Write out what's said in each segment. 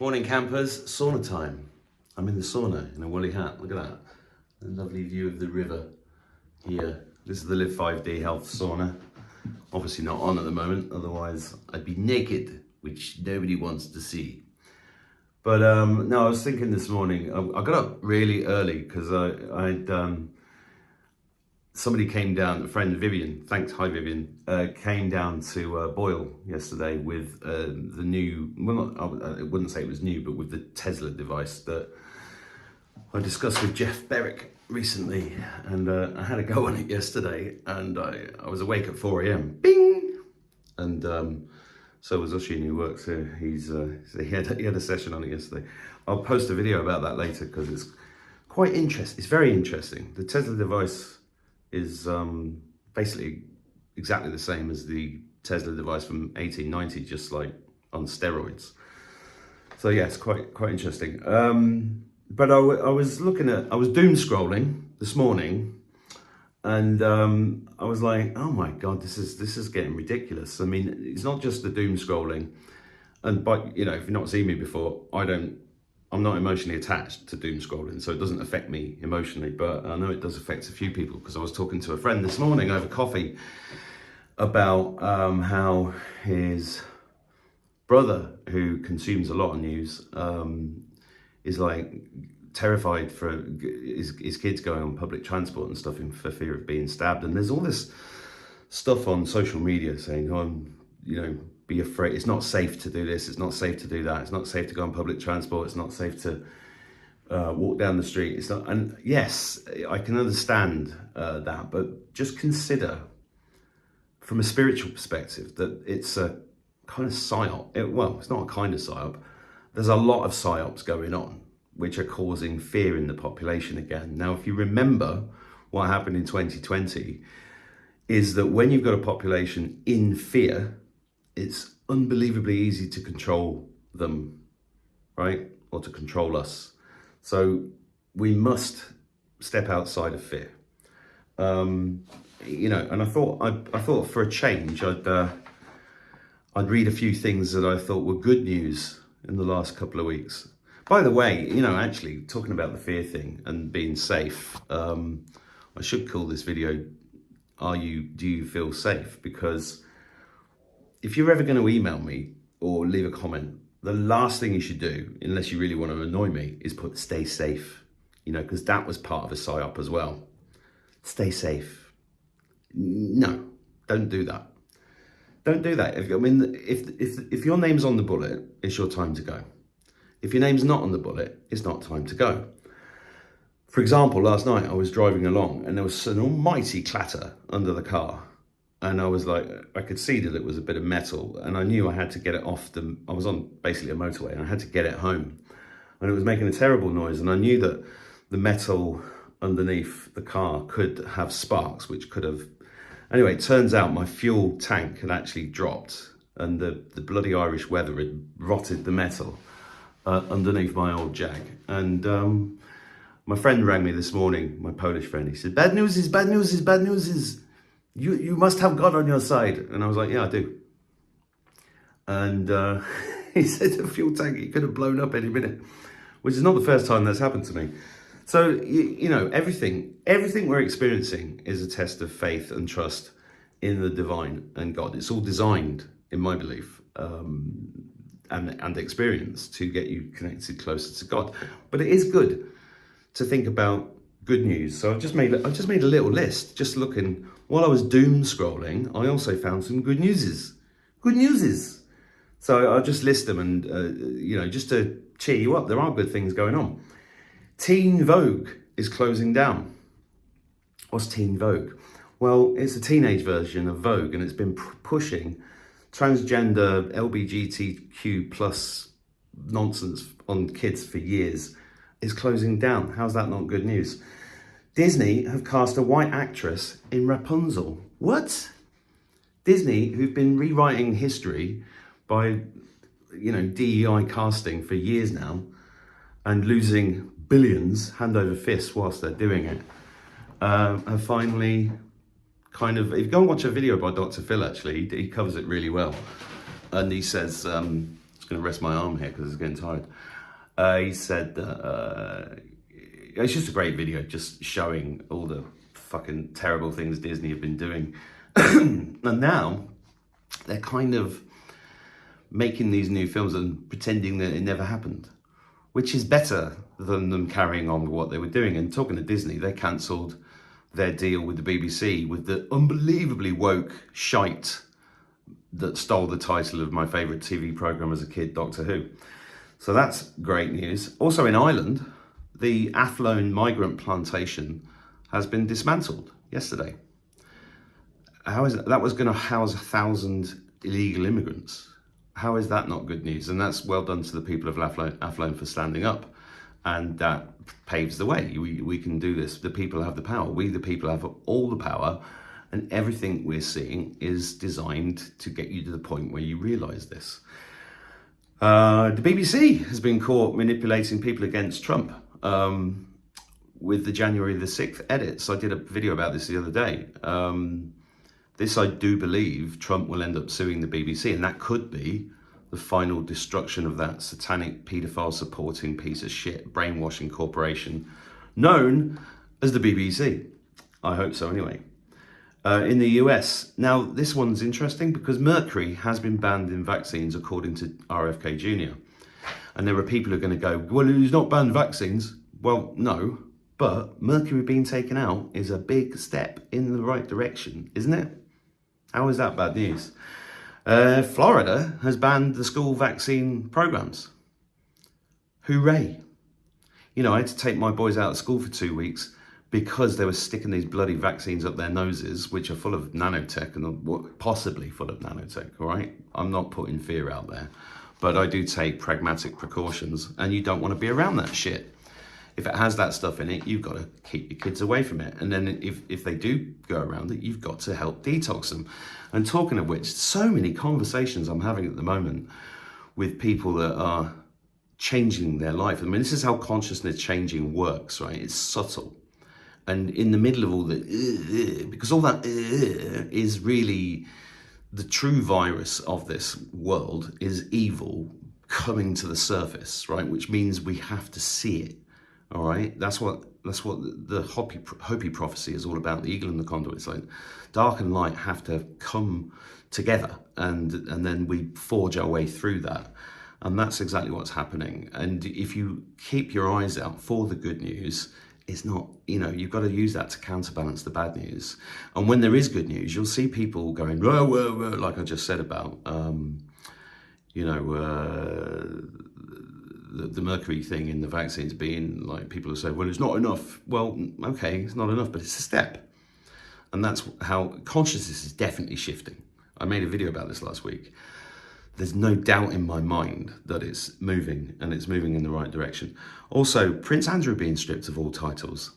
Morning campers, sauna time. I'm in the sauna in a woolly hat, look at that. A lovely view of the river here. This is the Live5D health sauna. Obviously not on at the moment, otherwise I'd be naked, which nobody wants to see. But no, I was thinking this morning, I got up really early because somebody came down, a friend Vivian, thanks, hi Vivian, came down to Boyle yesterday with the new, well not, I wouldn't say it was new, but with the Tesla device that I discussed with Jeff Berwick recently, and I had a go on it yesterday, and I was awake at 4 AM, bing! And so was Ushin, who works here. He had a session on it yesterday. I'll post a video about that later because it's quite interesting. It's very interesting. The Tesla device is basically exactly the same as the Tesla device from 1890, just like on steroids. So yeah, it's quite interesting. But I was doom scrolling this morning, and I was like, oh my God, this is getting ridiculous. I mean, it's not just the doom scrolling, but you know, if you've not seen me before, I'm not emotionally attached to doom scrolling, so it doesn't affect me emotionally, but I know it does affect a few people, because I was talking to a friend this morning over coffee about how his brother, who consumes a lot of news, is like terrified for his kids going on public transport and stuff for fear of being stabbed. And there's all this stuff on social media saying, oh, you know, be afraid, it's not safe to do this, it's not safe to do that, it's not safe to go on public transport, it's not safe to walk down the street, it's not. And yes, I can understand that, but just consider from a spiritual perspective that it's a kind of psyop. Well, it's not a kind of psyop. There's a lot of psyops going on which are causing fear in the population again. Now, if you remember what happened in 2020, is that when you've got a population in fear, it's unbelievably easy to control them, right? Or to control us. So we must step outside of fear. You know, and I thought for a change, I'd read a few things that I thought were good news in the last couple of weeks. By the way, you know, actually talking about the fear thing and being safe, I should call this video, do you feel safe? Because if you're ever going to email me or leave a comment, the last thing you should do, unless you really want to annoy me, is put stay safe, you know, because that was part of a psyop as well. Stay safe. No, don't do that. Don't do that. If your name's on the bullet, it's your time to go. If your name's not on the bullet, it's not time to go. For example, last night I was driving along and there was an almighty clatter under the car. And I was like, I could see that it was a bit of metal, and I knew I had to get it off I was on basically a motorway, and I had to get it home. And it was making a terrible noise, and I knew that the metal underneath the car could have sparks, which could have... Anyway, it turns out my fuel tank had actually dropped, and the bloody Irish weather had rotted the metal underneath my old Jag. And my friend rang me this morning, my Polish friend. He said, bad news is bad news is bad news is... You must have God on your side. And I was like, yeah, I do. And he said the fuel tank, it could have blown up any minute, which is not the first time that's happened to me. So, you know, everything we're experiencing is a test of faith and trust in the divine and God. It's all designed, in my belief, and experience to get you connected closer to God. But it is good to think about good news. So I've just made a little list, just looking. While I was doom scrolling, I also found some good newses. Good newses. So I'll just list them, and you know, just to cheer you up, there are good things going on. Teen Vogue is closing down. What's Teen Vogue? Well, it's a teenage version of Vogue, and it's been pushing transgender LGBTQ plus nonsense on kids for years. It's closing down. How's that not good news? Disney have cast a white actress in Rapunzel. What? Disney, who've been rewriting history by, you know, DEI casting for years now, and losing billions hand over fist whilst they're doing it, have finally kind of... If you go and watch a video by Dr. Phil, actually, he covers it really well. And he says, going to rest my arm here because it's getting tired. He said that it's just a great video, just showing all the fucking terrible things Disney have been doing. And now they're kind of making these new films and pretending that it never happened, which is better than them carrying on with what they were doing. And talking to Disney, they cancelled their deal with the BBC with the unbelievably woke shite that stole the title of my favourite TV programme as a kid, Doctor Who. So that's great news. Also in Ireland, the Athlone migrant plantation has been dismantled yesterday. How is that was going to house 1,000 illegal immigrants? How is that not good news? And that's well done to the people of Athlone for standing up. And that paves the way. We can do this. The people have the power. We, the people, have all the power. And everything we're seeing is designed to get you to the point where you realise this. The BBC has been caught manipulating people against Trump with the January the 6th edits. I did a video about this the other day. This, I do believe, Trump will end up suing the BBC, and that could be the final destruction of that satanic paedophile supporting piece of shit brainwashing corporation known as the BBC. I hope so anyway. In the US, now this one's interesting because mercury has been banned in vaccines according to RFK Jr. And there are people who are going to go, well, he's not banned vaccines. Well, no, but mercury being taken out is a big step in the right direction, isn't it? How is that bad news? Florida has banned the school vaccine programs. Hooray. You know, I had to take my boys out of school for 2 weeks because they were sticking these bloody vaccines up their noses, which are full of nanotech and possibly full of nanotech, all right? I'm not putting fear out there, but I do take pragmatic precautions, and you don't want to be around that shit. If it has that stuff in it, you've got to keep your kids away from it. And then if they do go around it, you've got to help detox them. And talking of which, so many conversations I'm having at the moment with people that are changing their life. I mean, this is how consciousness changing works, right? It's subtle. And in the middle of all the, because all that is really the true virus of this world is evil coming to the surface, right? Which means we have to see it. All right, that's what the Hopi prophecy is all about. The eagle and the condor. It's like dark and light have to come together, and then we forge our way through that, and that's exactly what's happening. And if you keep your eyes out for the good news, it's not, you know, you've got to use that to counterbalance the bad news. And when there is good news, you'll see people going, whoa, whoa, whoa, like I just said about, the mercury thing in the vaccines being like, people who say, well, it's not enough. Well, okay, it's not enough, but it's a step. And that's how consciousness is definitely shifting. I made a video about this last week. There's no doubt in my mind that it's moving, and it's moving in the right direction. Also, Prince Andrew being stripped of all titles.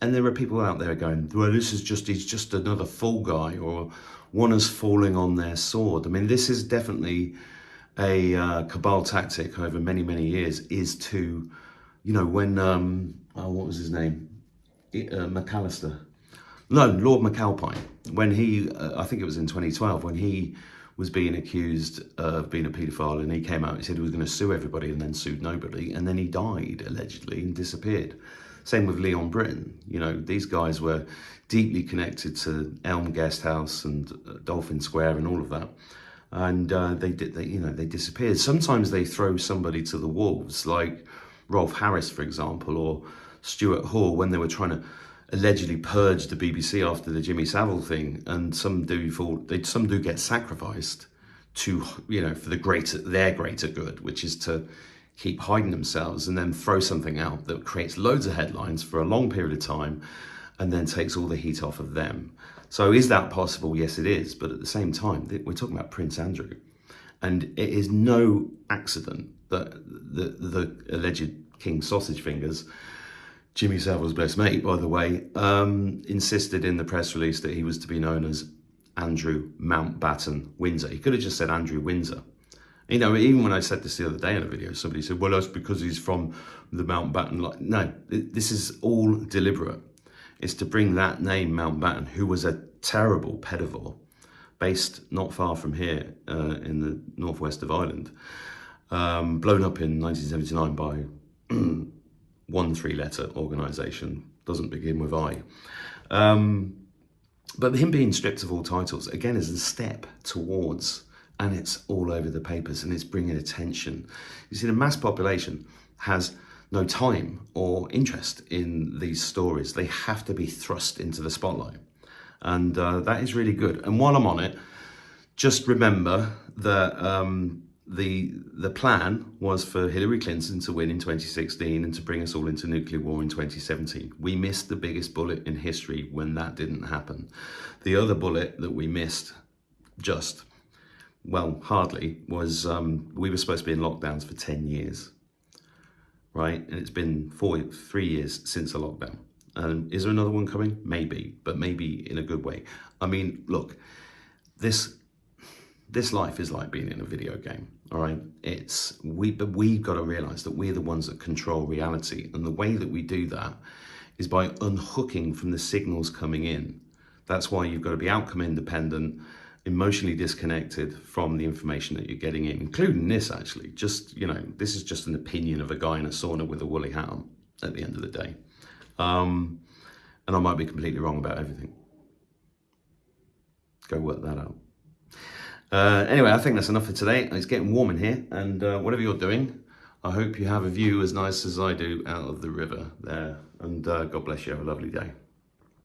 And there are people out there going, well, he's just another fool guy, or one is falling on their sword. I mean, this is definitely a cabal tactic over many, many years, is to, you know, when, what was his name? McAllister. No, Lord McAlpine. When he, I think it was in 2012, when he was being accused of being a paedophile, and he came out and said he was going to sue everybody, and then sued nobody, and then he died, allegedly, and disappeared. Same with Leon Britton. You know, these guys were deeply connected to Elm Guest House and Dolphin Square and all of that. And they disappeared. Sometimes they throw somebody to the wolves, like Rolf Harris, for example, or Stuart Hall, when they were trying to allegedly purge the BBC after the Jimmy Savile thing. And some do get sacrificed to, you know, for their greater good, which is to keep hiding themselves and then throw something out that creates loads of headlines for a long period of time and then takes all the heat off of them. So is that possible? Yes, it is. But at the same time, we're talking about Prince Andrew. And it is no accident that the alleged King Sausage Fingers, Jimmy Savile's best mate, by the way, insisted in the press release that he was to be known as Andrew Mountbatten Windsor. He could have just said Andrew Windsor. You know, even when I said this the other day in a video, somebody said, well, that's because he's from the Mountbatten line. No, this is all deliberate. It's to bring that name, Mountbatten, who was a terrible pedophile, based not far from here in the northwest of Ireland. blown up in 1979 by one three-letter organisation, doesn't begin with I. But him being stripped of all titles, again, is a step towards, and it's all over the papers, and it's bringing attention. You see, the mass population has no time or interest in these stories. They have to be thrust into the spotlight. And that is really good. And while I'm on it, just remember that the plan was for Hillary Clinton to win in 2016 and to bring us all into nuclear war in 2017. We missed the biggest bullet in history when that didn't happen. The other bullet that we missed, just, well, hardly, was we were supposed to be in lockdowns for 10 years, right? And it's been 3 years since the lockdown. Is there another one coming? Maybe, but maybe in a good way. I mean, look, this life is like being in a video game, all right? But we've got to realize that we're the ones that control reality. And the way that we do that is by unhooking from the signals coming in. That's why you've got to be outcome independent, emotionally disconnected from the information that you're getting in, including this actually. Just, you know, this is just an opinion of a guy in a sauna with a woolly hat on at the end of the day. And I might be completely wrong about everything. Go work that out. Anyway, I think that's enough for today. It's getting warm in here, and whatever you're doing, I hope you have a view as nice as I do out of the river there. And God bless you. Have a lovely day.